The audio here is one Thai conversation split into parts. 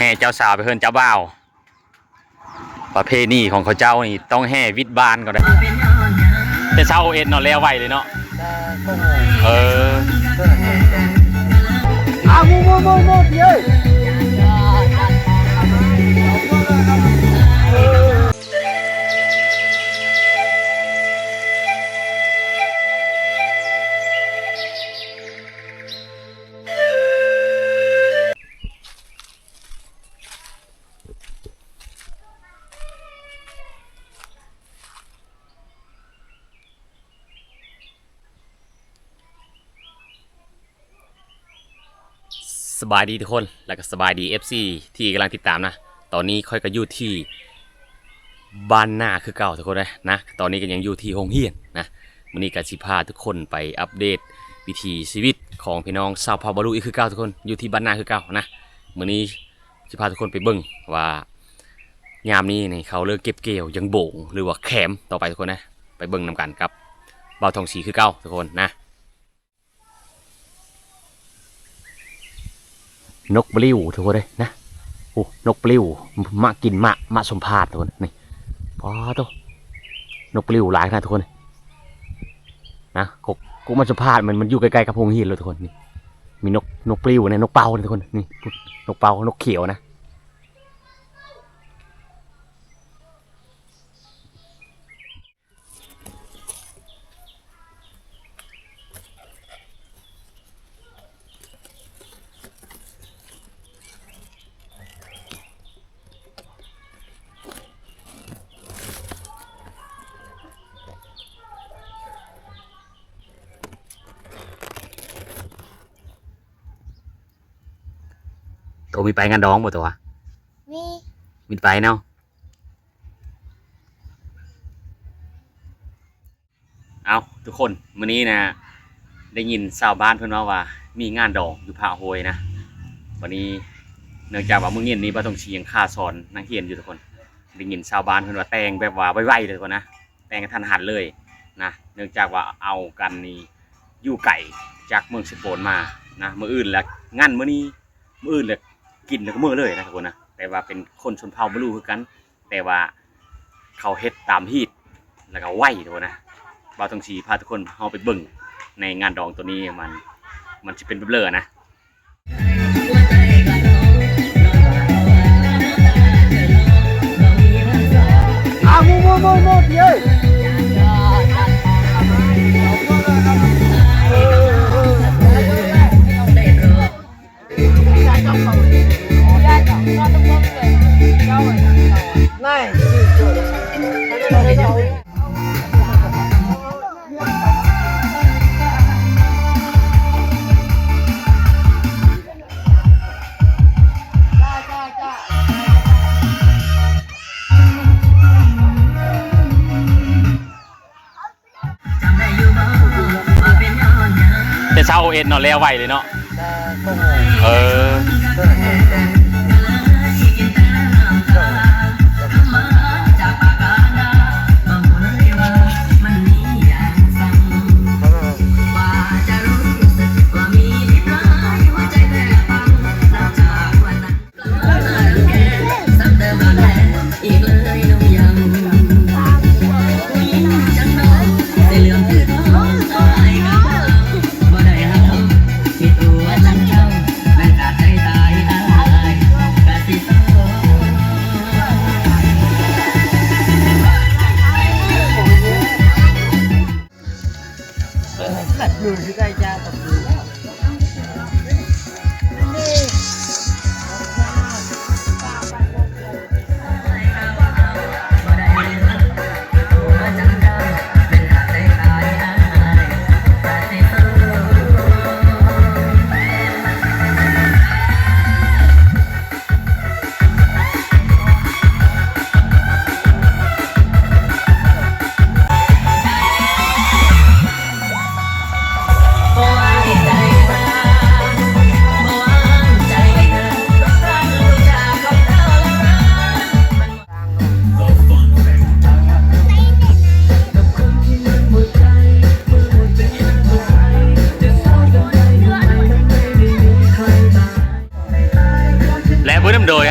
ห่เจ้าสาวไปเฮือนเจ้าบ่าวประเพณีของเขาเจ้านี่ต้องแห่วิดบานก่อนได้แต่เช้าเอ็นนอนแล้วไหวเลยเนาะเออโมเย้สบายดีทุกคนแล้วก็สบายดี FC ที่กำลังติดตามนะตอนนี้ค่อยก็อยู่ที่บ้านหน้าคือเก่าทุกคนเลยนะตอนนี้ก็ยังอยู่ที่โรงเรียนนะวันนี้ก็สิพาทุกคนไปอัปเดตวิถีชีวิตของพี่น้องชาวเผ่าบาลูอีกคือเก่าทุกคนอยู่ที่บ้านหน้าคือเก่านะวันนี้สิพาทุกคนไปเบิ่งว่ายามนี้นี่เขาเลิกเก็บเกี่ยวยังโบ่งหรือว่าแขมต่อไปทุกคนนะไปเบิ่งนำกันกับบ่าวทองศรีคือเก่าทุกคนนะนกปลิวทุกคนเลยนะโอ้นกปลิวมากินมะสมพาดทุกคนนี่พอตัวนกปลิวหลายขนาดทุกคนนะกมาสมพาดมันอยู่ใกล้ๆกับพงหินเลยทุกคนนี่มีนกปลิวเนี่ยนกเป่าทุกคนนี่นกเป่านกเขียวนะตัวมีไปงานดองบ่ตัวมีไปเนาะเอาทุกคนมื้อนี้นะได้ยินชาวบ้านเพิ่นว่ามีงานดองอยู่พระโฮยนะวันนี้เนื่องจากว่ามื้อเย็นนี้บ่ต้องเชียงค่าสอนนักเรียนอยู่ทุกคนได้ยินชาวบ้านเพิ่นว่าแต่งแบบว่าไวๆเลยทุกคนนะแต่งกันทันหันเลยนะเนื่องจากว่าเอากันนี่อยู่ไก่จากเมืองสิโปนมานะมื้ออื่นแล้วงานมื้อนี้มื้ออื่นแล้วกินแล้วก็มื้อเลยนะทุกคนนะแต่ว่าเป็นคนชนเผ่าบ่รู้คือกันแต่ว่าเขาเฮ็ดตามฮีตแล้วก็ไวทุกคนนะบ่าวทองศรีพาทุกคนเฮาไปเบิ่งในงานดองตัวนี้มันสิเป็นแบบเบลอนะโมเย้แต่เช้าเอ็นนอนแล้วไหวเลยเนาะเออ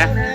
นะ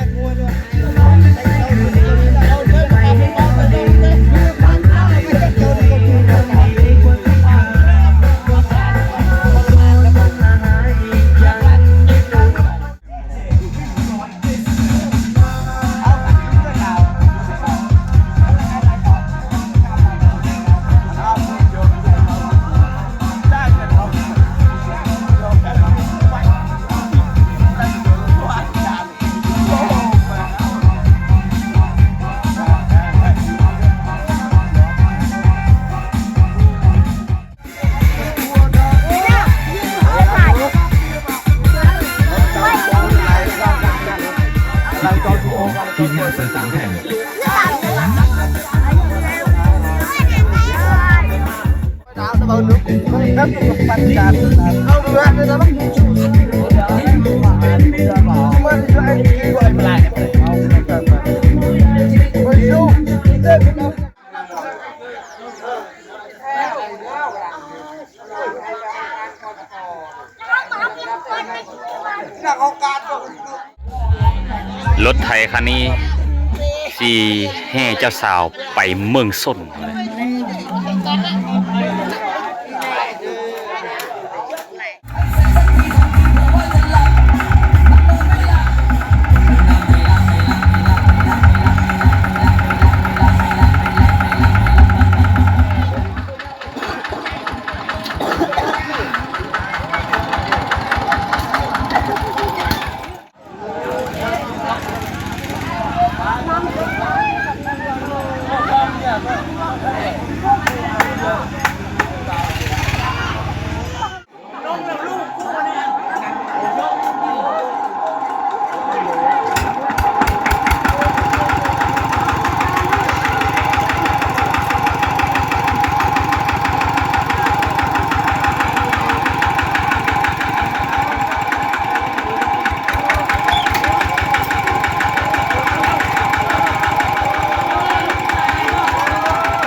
ทีมงานต่างๆแห่ง Bao nước đất bắn chặt không được ăn nữa bác mà lại kêu gọi lạiรถไถคันนี้สีแห่เจ้าสาวไปเมืองส้นเลย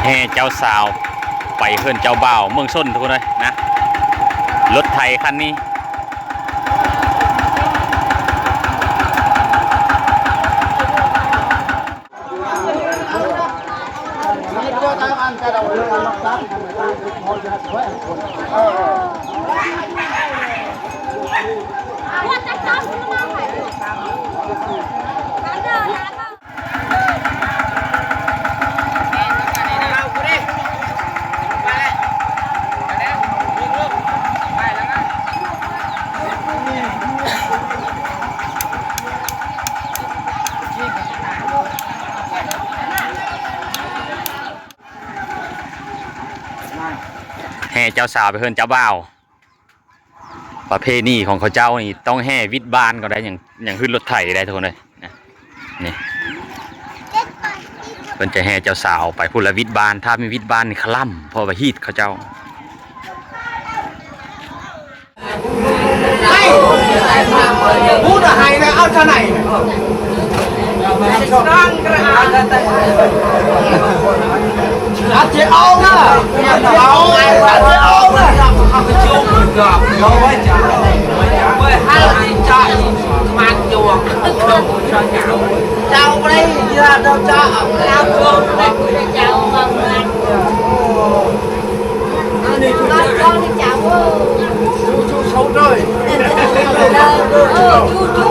แห่เจ้าสาวไปเพื่อนเจ้าบ่าวเมืองส้นทุกคนเลยนะรถไถคันนี้แห่เจ้าสาวไปเพื่อนเจ้าบ่าวประเพณีของเขาเจ้านี่ต้องแห่วิดบ้านก็ได้อย่างขึ้นรถไถได้ทุกคนเลยนะนี่เป็นจะแห่เจ้าสาวไปพูดละวิดบ้านถ้ามีวิดบ้านนี่คล่ำเพอไปฮีดเขาเจ้าพูดอะไรนะเอาจะไหนนั่งกระหายอาจจะเอานะอาจจะเอาอาจจะเอานะเอาไปจุ่มกับเอาไว้จ่ายไว้ให้จ่ายมันจวงเจ้าไปอย่าเจ้าจ้าเอาจวงไปเจ้ามาเงินนี่คือcon đi chào chú xấu rồi chú chú